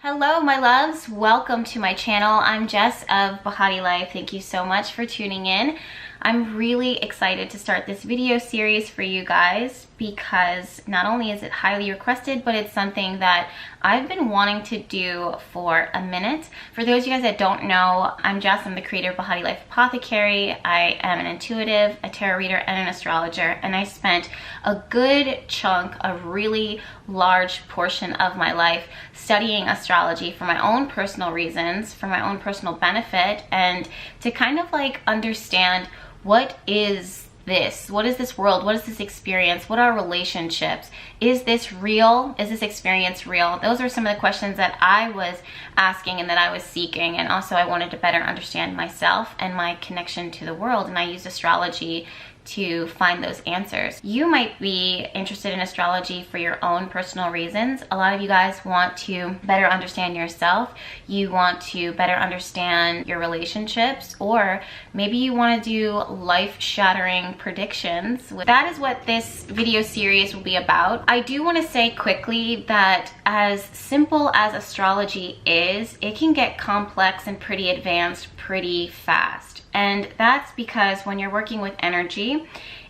Hello, my loves. Welcome to my channel. I'm Jess of Bahati Life. Thank you so much for tuning in. I'm really excited to start this video series for you guys because not only is it highly requested, but it's something that I've been wanting to do for a minute. For those of you guys that don't know, I'm Jess. I'm the creator of Bahati Life Apothecary. I am an intuitive, a tarot reader, and an astrologer, and I spent a good chunk, a really large portion of my life studying astrology for my own personal reasons, for my own personal benefit, and to kind of like understand what is this? What is this world? What is this experience? What are relationships? Is this real? Is this experience real? Those are some of the questions that I was asking and that I was seeking. And also I wanted to better understand myself and my connection to the world. And I used astrology to find those answers. You might be interested in astrology for your own personal reasons. A lot of you guys want to better understand yourself. You want to better understand your relationships, or maybe you want to do life-shattering predictions. That is what this video series will be about. I do want to say quickly that as simple as astrology is, it can get complex and pretty advanced pretty fast. And that's because when you're working with energy,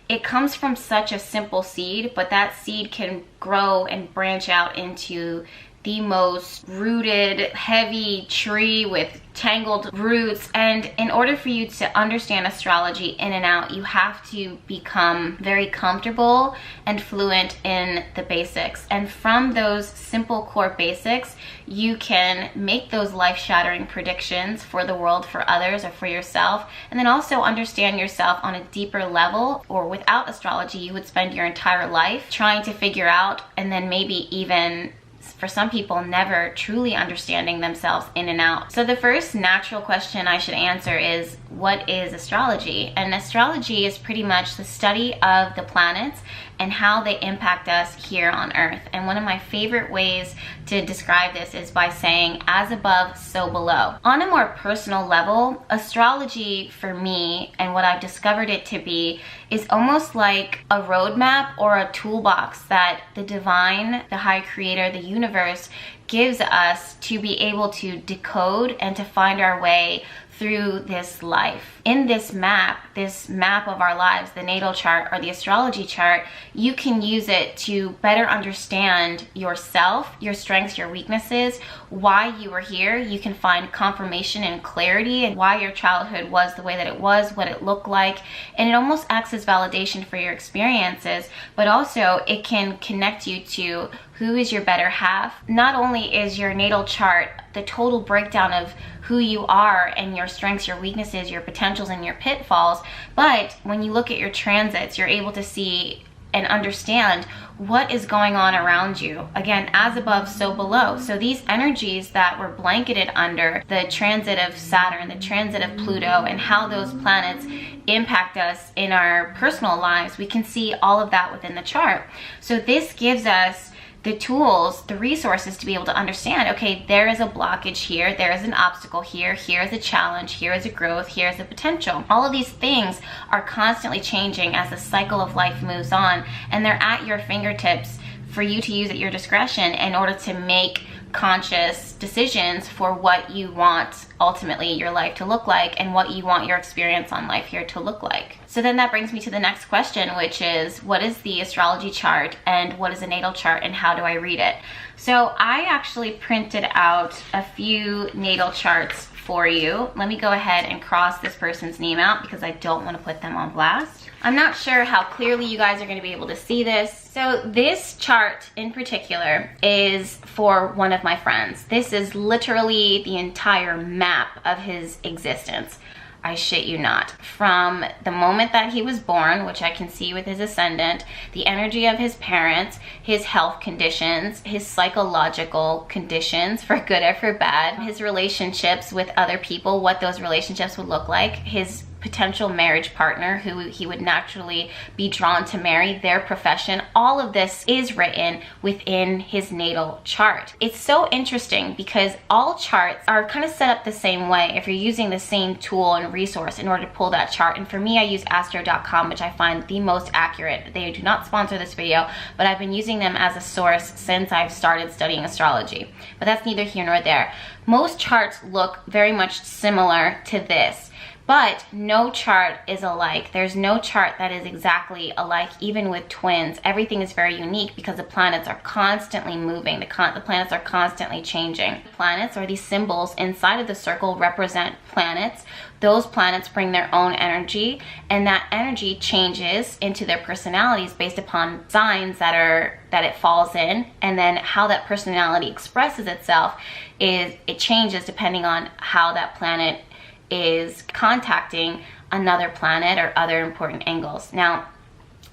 it comes from such a simple seed, but that seed can grow and branch out into the most rooted, heavy tree with tangled roots. And in order for you to understand astrology in and out, you have to become very comfortable and fluent in the basics. And from those simple core basics, you can make those life-shattering predictions for the world, for others, or for yourself. And then also understand yourself on a deeper level. Or without astrology, you would spend your entire life trying to figure out, and then maybe even for some people, never truly understanding themselves in and out. So the first natural question I should answer is, what is astrology? And astrology is pretty much the study of the planets and how they impact us here on Earth. And one of my favorite ways to describe this is by saying, as above, so below. On a more personal level, astrology for me, and what I've discovered it to be, is almost like a roadmap or a toolbox that the divine, the high creator, the universe gives us to be able to decode and to find our way through this life. In this map of our lives, the natal chart or the astrology chart, you can use it to better understand yourself, your strengths, your weaknesses, why you were here. You can find confirmation and clarity and why your childhood was the way that it was, what it looked like. And it almost acts as validation for your experiences, but also it can connect you to who is your better half. Not only is your natal chart the total breakdown of who you are and your strengths, your weaknesses, your potentials, and your pitfalls, but when you look at your transits, you're able to see and understand what is going on around you. Again, as above, so below. So these energies that were blanketed under the transit of Saturn, the transit of Pluto, and how those planets impact us in our personal lives, we can see all of that within the chart. So this gives us the tools, the resources to be able to understand, okay, there is a blockage here, there is an obstacle here, here is a challenge, here is a growth, here is a potential. All of these things are constantly changing as the cycle of life moves on, and they're at your fingertips for you to use at your discretion in order to make conscious decisions for what you want ultimately your life to look like and what you want your experience on life here to look like. So then that brings me to the next question, which is, what is the astrology chart and what is a natal chart and how do I read it? So I actually printed out a few natal charts for you. Let me go ahead and cross this person's name out because I don't want to put them on blast. I'm not sure how clearly you guys are going to be able to see this. So this chart in particular is for one of my friends. This is literally the entire map of his existence. I shit you not. From the moment that he was born, which I can see with his ascendant, the energy of his parents, his health conditions, his psychological conditions, for good or for bad, his relationships with other people, what those relationships would look like, his potential marriage partner who he would naturally be drawn to marry, their profession. All of this is written within his natal chart. It's so interesting because all charts are kind of set up the same way if you're using the same tool and resource in order to pull that chart. And for me, I use astro.com, which I find the most accurate. They do not sponsor this video, but I've been using them as a source since I've started studying astrology. But that's neither here nor there. Most charts look very much similar to this. But no chart is alike. There's no chart that is exactly alike, even with twins. Everything is very unique because the planets are constantly moving. The planets are constantly changing. Planets, or these symbols inside of the circle, represent planets. Those planets bring their own energy, and that energy changes into their personalities based upon signs that it falls in, and then how that personality expresses itself it changes depending on how that planet is contacting another planet or other important angles. Now,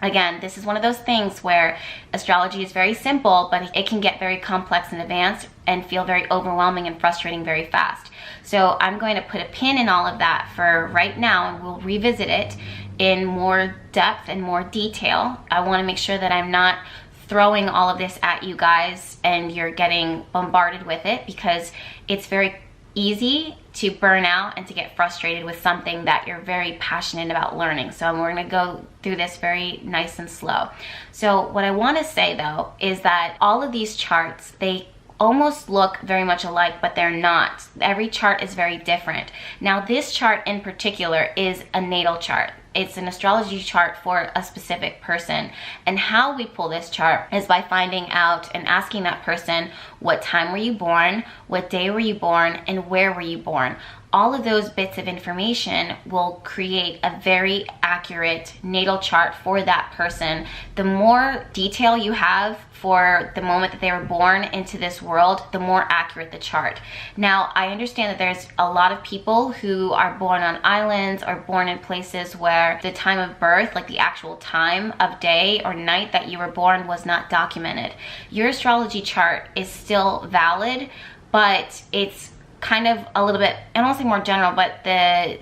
again, this is one of those things where astrology is very simple, but it can get very complex and advanced and feel very overwhelming and frustrating very fast. So I'm going to put a pin in all of that for right now, and we'll revisit it in more depth and more detail. I want to make sure that I'm not throwing all of this at you guys and you're getting bombarded with it, because it's very easy to burn out and to get frustrated with something that you're very passionate about learning. So we're going to go through this very nice and slow. So what I want to say though is that all of these charts, they almost look very much alike, but they're not. Every chart is very different. Now this chart in particular is a natal chart. It's an astrology chart for a specific person. And how we pull this chart is by finding out and asking that person, what time were you born, what day were you born, and where were you born? All of those bits of information will create a very accurate natal chart for that person. The more detail you have for the moment that they were born into this world, the more accurate the chart. Now, I understand that there's a lot of people who are born on islands or born in places where the time of birth, like the actual time of day or night that you were born, was not documented. Your astrology chart is still valid, but it's kind of a little bit, I don't want to say more general, but the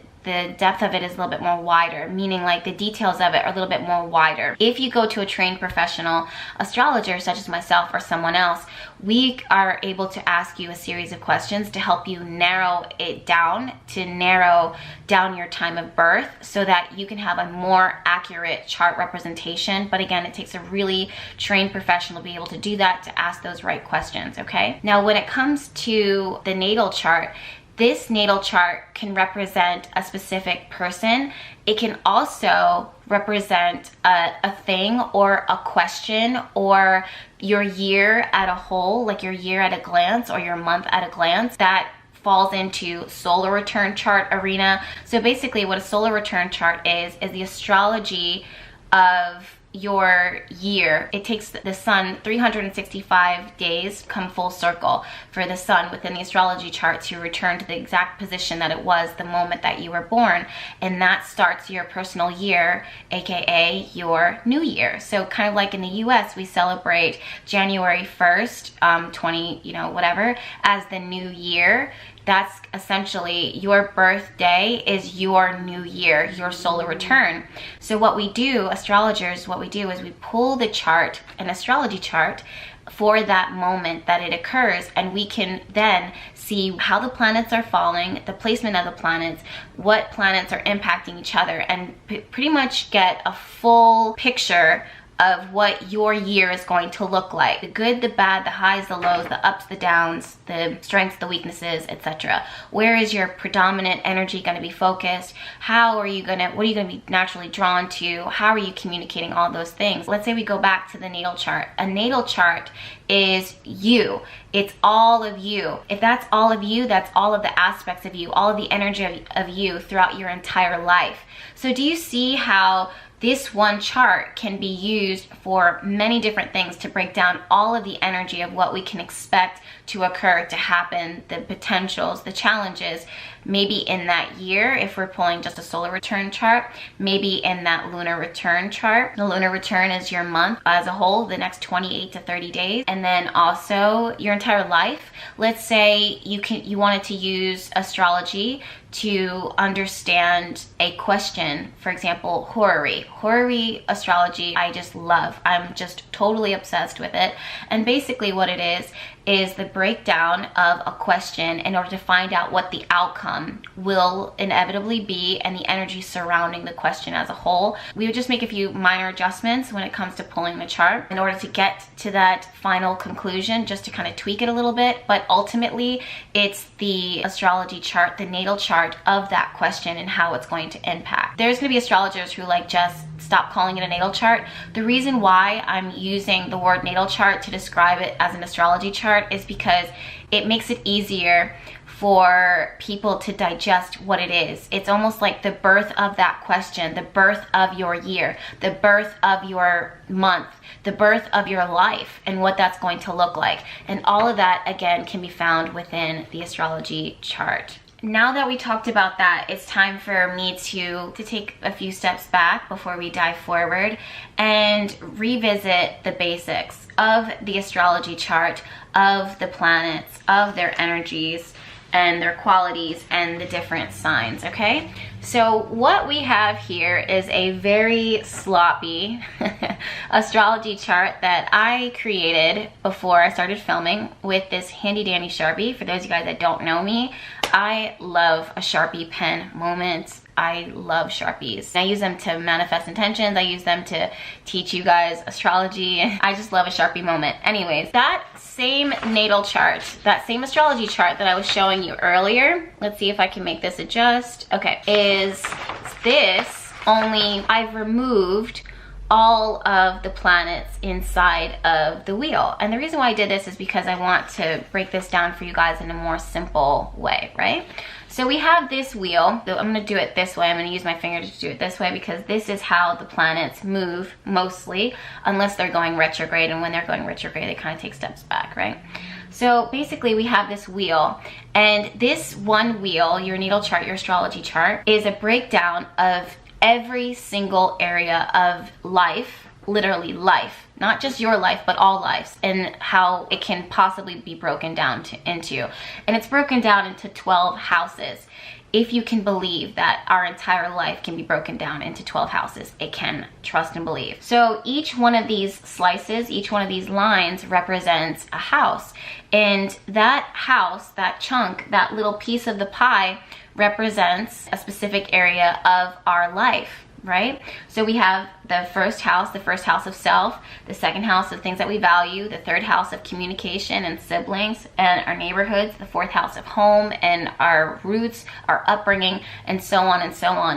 depth of it is a little bit more wider, meaning like the details of it are a little bit more wider. If you go to a trained professional astrologer, such as myself or someone else, we are able to ask you a series of questions to help you narrow it down, to narrow down your time of birth so that you can have a more accurate chart representation. But again, it takes a really trained professional to be able to do that, to ask those right questions, okay? Now, when it comes to the natal chart, this natal chart can represent a specific person. It can also represent a thing or a question or your year at a whole, like your year at a glance or your month at a glance. That falls into solar return chart arena. So basically what a solar return chart is the astrology of your year. It takes the sun 365 days to come full circle for the sun within the astrology chart to return to the exact position that it was the moment that you were born, and that starts your personal year, aka your new year. So kind of like in the US, we celebrate January 1st, whatever, as the new year. That's essentially your birthday is your new year, your solar return. So what we do, astrologers, what we do is we pull the chart, an astrology chart, for that moment that it occurs, and we can then see how the planets are falling, the placement of the planets, what planets are impacting each other, and pretty much get a full picture of what your year is going to look like. The good, the bad, the highs, the lows, the ups, the downs, the strengths, the weaknesses, etc. Where is your predominant energy going to be focused? What are you going to be naturally drawn to? How are you communicating all those things? Let's say we go back to the natal chart. A natal chart is you. It's all of you. If that's all of you, that's all of the aspects of you, all of the energy of you throughout your entire life. So do you see how this one chart can be used for many different things to break down all of the energy of what we can expect to occur, to happen, the potentials, the challenges, maybe in that year if we're pulling just a solar return chart, maybe in that lunar return chart. The lunar return is your month as a whole, the next 28 to 30 days, and then also your entire life. Let's say you wanted to use astrology to understand a question. For example, horary astrology, I just love. I'm just totally obsessed with it. And basically what it is the breakdown of a question in order to find out what the outcome will inevitably be and the energy surrounding the question as a whole. We would just make a few minor adjustments when it comes to pulling the chart in order to get to that final conclusion, just to kind of tweak it a little bit. But ultimately, it's the astrology chart, the natal chart of that question and how it's going to impact. There's going to be astrologers who just stop calling it a natal chart. The reason why I'm using the word natal chart to describe it as an astrology chart is because it makes it easier for people to digest what it is. It's almost like the birth of that question, the birth of your year, the birth of your month, the birth of your life, and what that's going to look like. And all of that, again, can be found within the astrology chart. Now that we talked about that, it's time for me to take a few steps back before we dive forward and revisit the basics of the astrology chart, of the planets, of their energies and their qualities and the different signs, okay? So what we have here is a very sloppy astrology chart that I created before I started filming with this handy dandy Sharpie. For those of you guys that don't know me, I love a Sharpie pen moment. I love Sharpies. I use them to manifest intentions. I use them to teach you guys astrology. I just love a Sharpie moment. Anyways, that same natal chart, that same astrology chart that I was showing you earlier, let's see if I can make this adjust. Okay, is this, only I've removed all of the planets inside of the wheel. And the reason why I did this is because I want to break this down for you guys in a more simple way, right? So we have this wheel. So I'm going to do it this way. I'm going to use my finger to do it this way because this is how the planets move mostly, unless they're going retrograde. And when they're going retrograde, they kind of take steps back, right? So basically we have this wheel, and this one wheel, your natal chart, your astrology chart, is a breakdown of every single area of life, literally life, not just your life, but all lives, and how it can possibly be broken down into. And it's broken down into 12 houses. If you can believe that our entire life can be broken down into 12 houses, it can, trust and believe. So each one of these slices, each one of these lines represents a house. And that house, that chunk, that little piece of the pie represents a specific area of our life, right? So we have the first house of self, the second house of things that we value, the third house of communication and siblings and our neighborhoods, the fourth house of home and our roots, our upbringing, and so on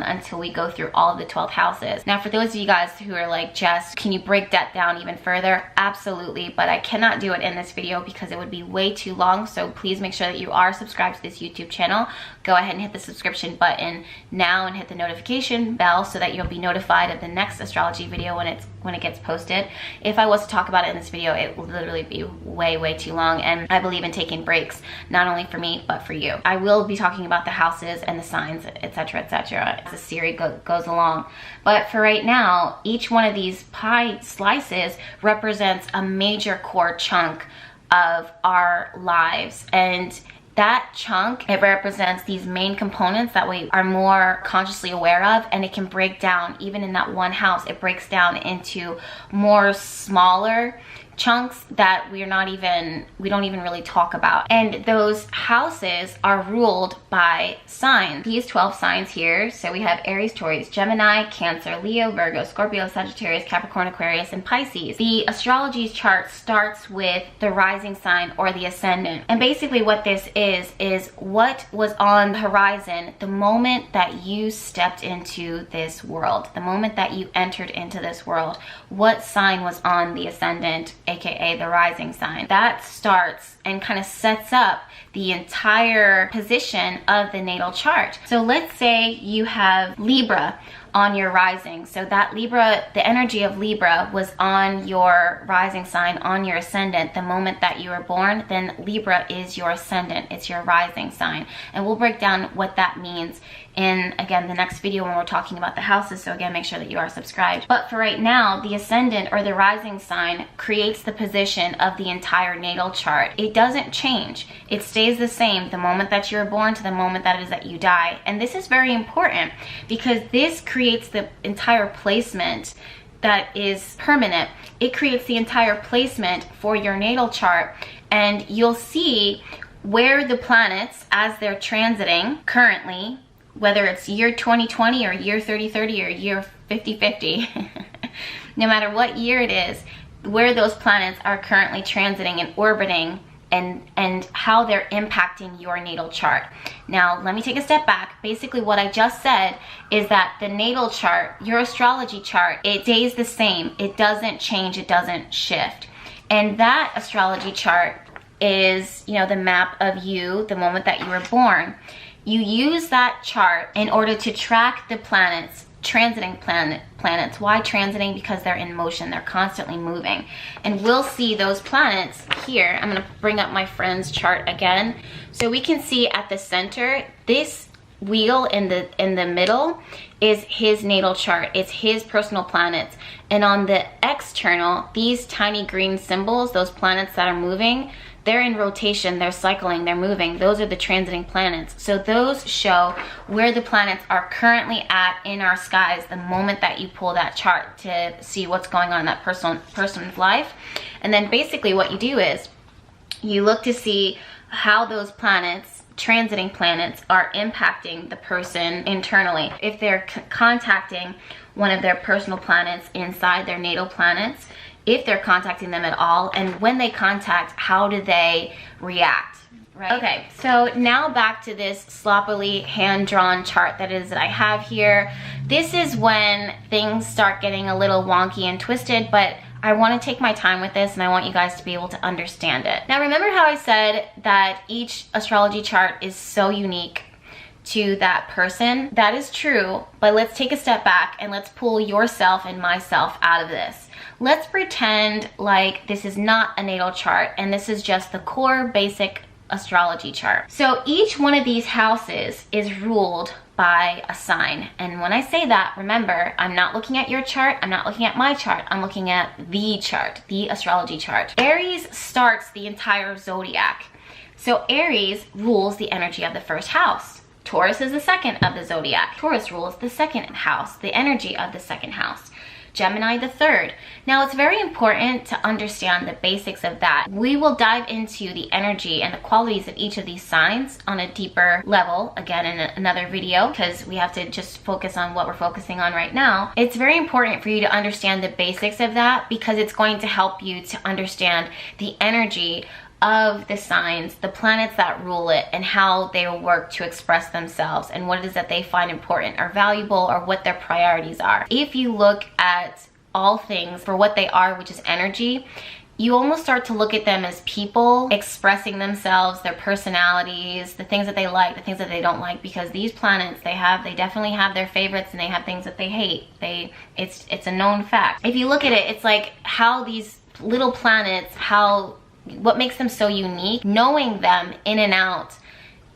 until we go through all of the 12 houses. Now, for those of you guys who are like, Jess, can you break that down even further? Absolutely, but I cannot do it in this video because it would be way too long. So please make sure that you are subscribed to this YouTube channel. Go ahead and hit the subscription button now and hit the notification bell so that you'll be notified of the next astrology video when it gets posted. If I was to talk about it in this video, it would literally be way too long, and I believe in taking breaks, not only for me, but for you. I will be talking about the houses and the signs, etc., as the series goes along. But for right now, each one of these pie slices represents a major core chunk of our lives, and that chunk, it represents these main components that we are more consciously aware of, and it can break down, even in that one house, it breaks down into more smaller chunks that we don't even really talk about. And those houses are ruled by signs. These 12 signs here, so we have Aries, Taurus, Gemini, Cancer, Leo, Virgo, Scorpio, Sagittarius, Capricorn, Aquarius, and Pisces. The astrology chart starts with the rising sign or the ascendant. And basically what this is what was on the horizon the moment that you stepped into this world, the moment that you entered into this world. What sign was on the ascendant, aka the rising sign? That starts and kind of sets up the entire position of the natal chart. So let's say you have Libra on your rising. So that Libra, the energy of Libra was on your rising sign, on your ascendant the moment that you were born. Then Libra is your ascendant, it's your rising sign. And we'll break down what that means in, again, the next video when we're talking about the houses. So again, make sure that you are subscribed. But for right now, the ascendant or the rising sign creates the position of the entire natal chart. It doesn't change. It stays the same the moment that you're born to the moment that it is that you die. And this is very important because this creates the entire placement that is permanent. It creates the entire placement for your natal chart, and you'll see where the planets, as they're transiting currently, whether it's year 2020 or year 3030 or year 5050, no matter what year it is, where those planets are currently transiting and orbiting, and how they're impacting your natal chart. Now, let me take a step back. Basically, what I just said is that the natal chart, your astrology chart, it stays the same. It doesn't change, it doesn't shift. And that astrology chart is, you know, the map of you, the moment that you were born. You use that chart in order to track the planets, transiting planets. Why transiting? Because they're in motion, they're constantly moving. And we'll see those planets here. I'm gonna bring up my friend's chart again. So we can see at the center, this wheel in the middle is his natal chart. It's his personal planets. And on the external, these tiny green symbols, those planets that are moving, they're in rotation, they're cycling, they're moving. Those are the transiting planets. So those show where the planets are currently at in our skies the moment that you pull that chart to see what's going on in that person's life. And then basically what you do is you look to see how those planets, transiting planets, are impacting the person internally. If they're contacting one of their personal planets inside their natal planets, if they're contacting them at all, and when they contact, how do they react, right? Okay, so now back to this sloppily hand-drawn chart that I have here. This is when things start getting a little wonky and twisted, but I want to take my time with this and I want you guys to be able to understand it. Now, remember how I said that each astrology chart is so unique to that person? That is true, but let's take a step back and let's pull yourself and myself out of this. Let's pretend like this is not a natal chart and this is just the core basic astrology chart. So each one of these houses is ruled by a sign. And when I say that, remember, I'm not looking at your chart, I'm not looking at my chart, I'm looking at the chart, the astrology chart. Aries starts the entire zodiac. So Aries rules the energy of the first house. Taurus is the second of the zodiac. Taurus rules the second house, the energy of the second house. Gemini the third. Now, it's very important to understand the basics of that. We will dive into the energy and the qualities of each of these signs on a deeper level, again, in another video, because we have to just focus on what we're focusing on right now. It's very important for you to understand the basics of that because it's going to help you to understand the energy of the signs, the planets that rule it, and how they will work to express themselves and what it is that they find important or valuable or what their priorities are. If you look at all things for what they are, which is energy, you almost start to look at them as people expressing themselves, their personalities, the things that they like, the things that they don't like, because these planets, they definitely have their favorites and they have things that they hate. It's a known fact. If you look at it, it's like how these little planets, what makes them so unique, knowing them in and out,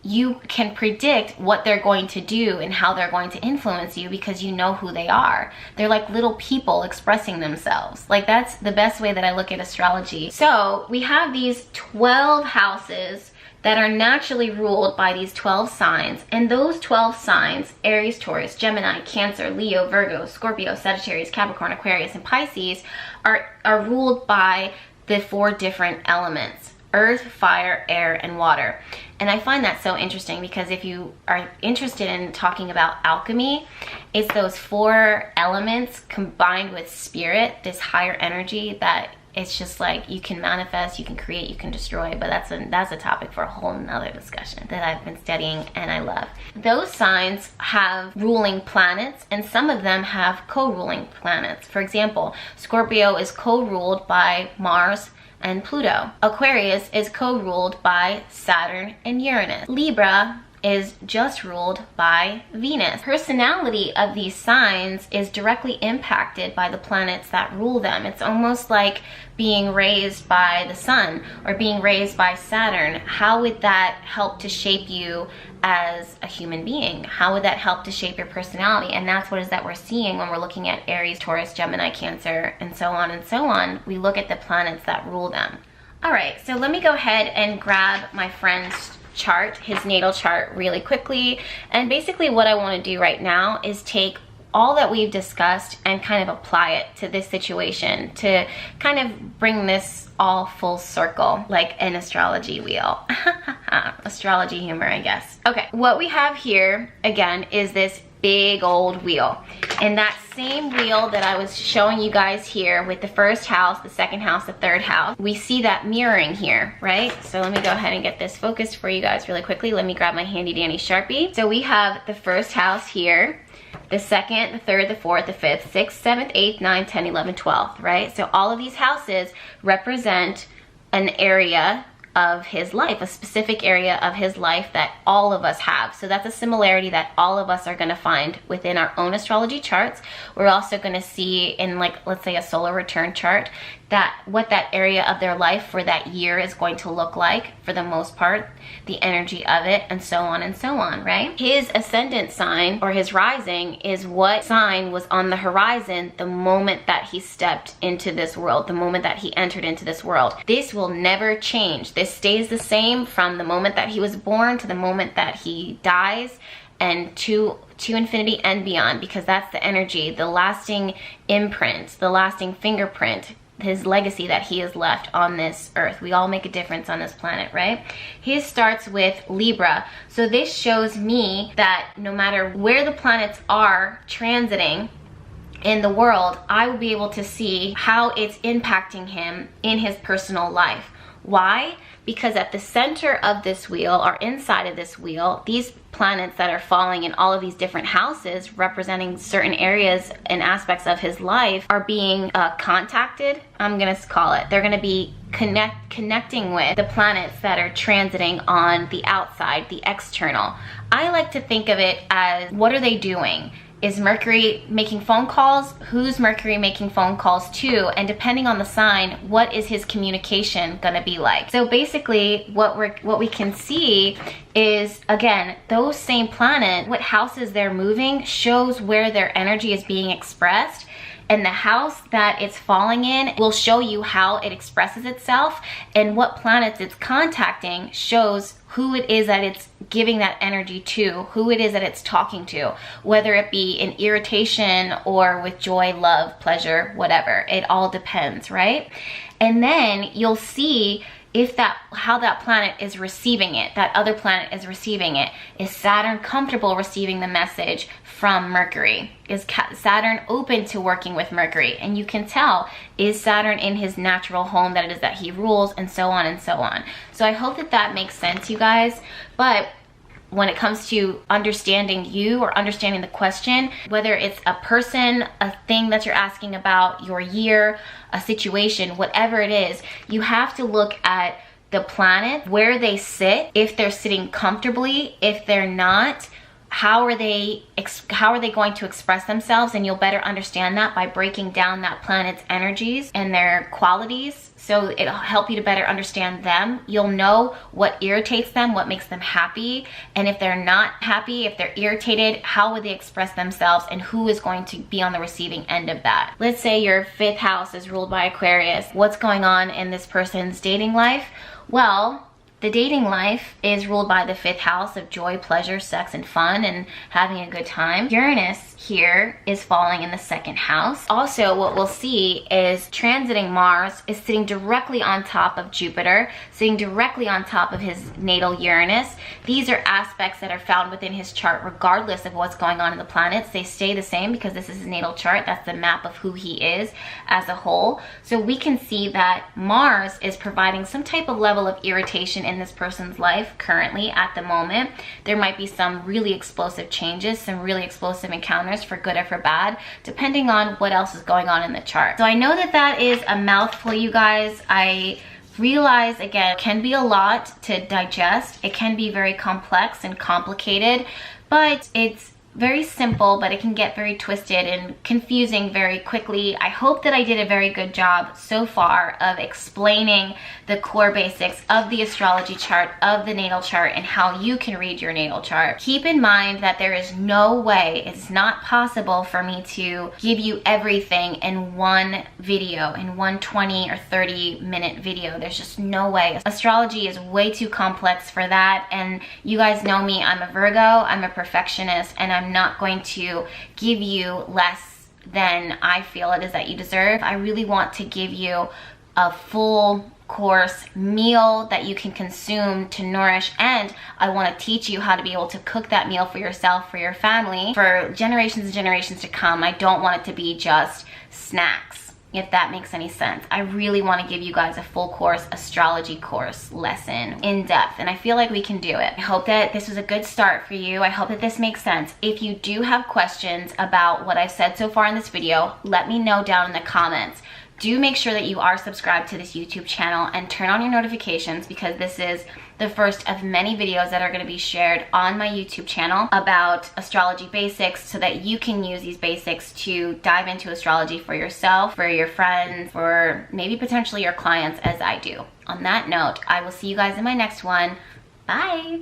you can predict what they're going to do and how they're going to influence you because you know who they are. They're like little people expressing themselves. Like, that's the best way that I look at astrology. So we have these 12 houses that are naturally ruled by these 12 signs, and those 12 signs, Aries, Taurus, Gemini, Cancer, Leo, Virgo, Scorpio, Sagittarius, Capricorn, Aquarius, and Pisces are ruled by the 4 different elements: earth, fire, air, and water. And I find that so interesting because if you are interested in talking about alchemy, it's those 4 elements combined with spirit, this higher energy that it's just like you can manifest, you can create, you can destroy. But that's a topic for a whole nother discussion that I've been studying and I love. Those signs have ruling planets, and some of them have co-ruling planets. For example, Scorpio is co-ruled by Mars and Pluto. Aquarius is co-ruled by Saturn and Uranus. Libra is just ruled by Venus. Personality of these signs is directly impacted by the planets that rule them. It's almost like being raised by the sun or being raised by Saturn. How would that help to shape you as a human being? How would that help to shape your personality? And that's what it is that we're seeing when we're looking at Aries, Taurus, Gemini, Cancer, and so on and so on. We look at the planets that rule them. All right, so let me go ahead and grab my friend's chart, his natal chart, really quickly. And basically what I want to do right now is take all that we've discussed and kind of apply it to this situation to kind of bring this all full circle, like an astrology wheel. Astrology humor, I guess. Okay, what we have here, again, is this big old wheel. And that same wheel that I was showing you guys here with the first house, the second house, the third house, we see that mirroring here, right? So let me go ahead and get this focused for you guys really quickly. Let me grab my handy dandy Sharpie. So we have the first house here, the second, the third, the fourth, the fifth, sixth, seventh, eighth, ninth, 10, 11, 12, right? So all of these houses represent an area of his life, a specific area of his life that all of us have. So that's a similarity that all of us are going to find within our own astrology charts. We're also going to see in, like, let's say a solar return chart, that what that area of their life for that year is going to look like for the most part, the energy of it, and so on, right? His ascendant sign or his rising is what sign was on the horizon the moment that he stepped into this world, the moment that he entered into this world. This will never change. This stays the same from the moment that he was born to the moment that he dies, and to infinity and beyond, because that's the energy, the lasting imprint, the lasting fingerprint, his legacy that he has left on this earth. We all make a difference on this planet, right? His starts with Libra. So this shows me that no matter where the planets are transiting in the world, I will be able to see how it's impacting him in his personal life. Why? Because at the center of this wheel, or inside of this wheel, these planets that are falling in all of these different houses representing certain areas and aspects of his life are being contacted, I'm gonna call it. They're gonna be connecting with the planets that are transiting on the outside, the external. I like to think of it as, what are they doing? Is Mercury making phone calls? Who's Mercury making phone calls to? And depending on the sign, what is his communication gonna be like? So basically, what we can see is, again, those same planets, what houses they're moving shows where their energy is being expressed. And the house that it's falling in will show you how it expresses itself, and what planets it's contacting shows who it is that it's giving that energy to, who it is that it's talking to, whether it be in irritation or with joy, love, pleasure, whatever. It all depends, right? And then you'll see if how that planet is receiving it, that other planet is receiving it. Is Saturn comfortable receiving the message from Mercury? Is Saturn open to working with Mercury? And you can tell, is Saturn in his natural home that it is that he rules, and so on and so on. So I hope that that makes sense, you guys. But when it comes to understanding you or understanding the question, whether it's a person, a thing that you're asking about, your year, a situation, whatever it is, you have to look at the planet, where they sit, if they're sitting comfortably, if they're not, how are they going to express themselves? And you'll better understand that by breaking down that planet's energies and their qualities. So it'll help you to better understand them. You'll know what irritates them, what makes them happy. And if they're not happy, if they're irritated, how would they express themselves, and who is going to be on the receiving end of that? Let's say your fifth house is ruled by Aquarius. What's going on in this person's dating life? Well, the dating life is ruled by the fifth house of joy, pleasure, sex, and fun, and having a good time. Uranus here is falling in the second house. Also, what we'll see is transiting Mars is sitting directly on top of Jupiter, sitting directly on top of his natal Uranus. These are aspects that are found within his chart regardless of what's going on in the planets. They stay the same because this is his natal chart. That's the map of who he is as a whole. So we can see that Mars is providing some type of level of irritation in this person's life currently at the moment. There might be some really explosive changes, some really explosive encounters, for good or for bad, depending on what else is going on in the chart. So I know that that is a mouthful, you guys. I realize, again, it can be a lot to digest. It can be very complex and complicated, but it's very simple, but it can get very twisted and confusing very quickly. I hope that I did a very good job so far of explaining the core basics of the astrology chart, of the natal chart, and how you can read your natal chart. Keep in mind that there is no way, it's not possible for me to give you everything in one video, in one 20 or 30-minute video. There's just no way. Astrology is way too complex for that, and you guys know me, I'm a Virgo, I'm a perfectionist, and I'm not going to give you less than I feel it is that you deserve. I really want to give you a full course meal that you can consume to nourish, and I want to teach you how to be able to cook that meal for yourself, for your family, for generations and generations to come. I don't want it to be just snacks, if that makes any sense. I really want to give you guys a full course astrology course lesson in depth, and I feel like we can do it. I hope that this was a good start for you. I hope that this makes sense. If you do have questions about what I've said so far in this video, let me know down in the comments. Do make sure that you are subscribed to this YouTube channel and turn on your notifications, because this is the first of many videos that are going to be shared on my YouTube channel about astrology basics, so that you can use these basics to dive into astrology for yourself, for your friends, for maybe potentially your clients, as I do. On that note, I will see you guys in my next one. Bye!